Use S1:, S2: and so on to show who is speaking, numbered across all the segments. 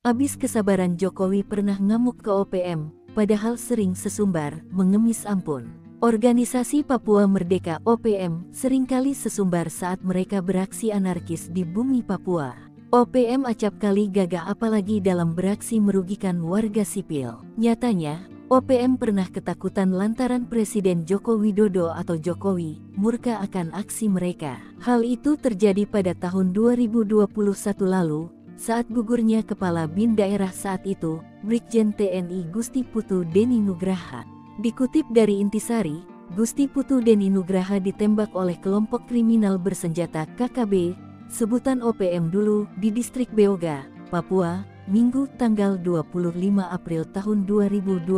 S1: Abis kesabaran Jokowi pernah ngamuk ke OPM, padahal sering sesumbar, mengemis ampun. Organisasi Papua Merdeka OPM seringkali sesumbar saat mereka beraksi anarkis di bumi Papua. OPM acap kali gagah apalagi dalam beraksi merugikan warga sipil. Nyatanya, OPM pernah ketakutan lantaran Presiden Joko Widodo atau Jokowi murka akan aksi mereka. Hal itu terjadi pada tahun 2021 lalu, saat gugurnya Kepala BIN daerah saat itu, Brigjen TNI Gusti Putu Deni Nugraha. Dikutip dari Intisari, Gusti Putu Deni Nugraha ditembak oleh kelompok kriminal bersenjata KKB, sebutan OPM dulu, di distrik Beoga, Papua, Minggu tanggal 25 April tahun 2021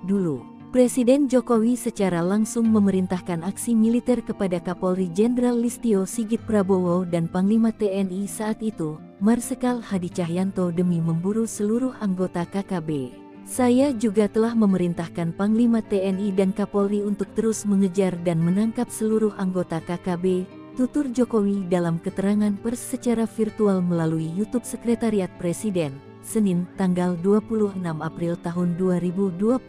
S1: dulu. Presiden Jokowi secara langsung memerintahkan aksi militer kepada Kapolri Jenderal Listio Sigit Prabowo dan Panglima TNI saat itu, Marsikal Hadi Cahyanto demi memburu seluruh anggota KKB. Saya juga telah memerintahkan Panglima TNI dan Kapolri untuk terus mengejar dan menangkap seluruh anggota KKB, tutur Jokowi dalam keterangan pers secara virtual melalui YouTube Sekretariat Presiden, Senin, tanggal 26 April tahun 2021.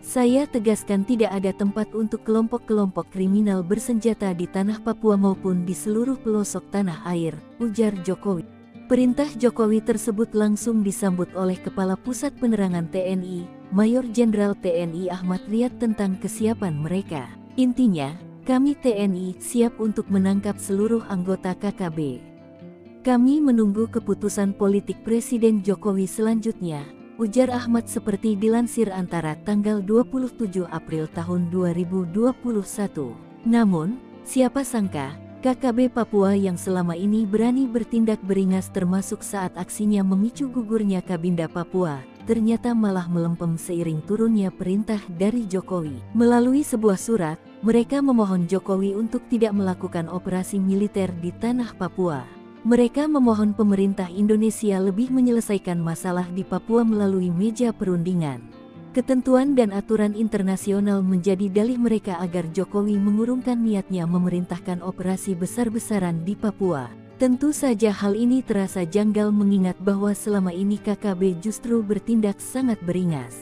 S1: Saya tegaskan tidak ada tempat untuk kelompok-kelompok kriminal bersenjata di tanah Papua maupun di seluruh pelosok tanah air, ujar Jokowi. Perintah Jokowi tersebut langsung disambut oleh Kepala Pusat Penerangan TNI, Mayor Jenderal TNI Ahmad Riyad tentang kesiapan mereka. Intinya, kami TNI siap untuk menangkap seluruh anggota KKB. Kami menunggu keputusan politik Presiden Jokowi selanjutnya, ujar Ahmad seperti dilansir Antara tanggal 27 April tahun 2021. Namun, siapa sangka, KKB Papua yang selama ini berani bertindak beringas termasuk saat aksinya memicu gugurnya Kabinda Papua, ternyata malah melempem seiring turunnya perintah dari Jokowi. Melalui sebuah surat, mereka memohon Jokowi untuk tidak melakukan operasi militer di tanah Papua. Mereka memohon pemerintah Indonesia lebih menyelesaikan masalah di Papua melalui meja perundingan. Ketentuan dan aturan internasional menjadi dalih mereka agar Jokowi mengurungkan niatnya memerintahkan operasi besar-besaran di Papua. Tentu saja hal ini terasa janggal mengingat bahwa selama ini KKB justru bertindak sangat beringas.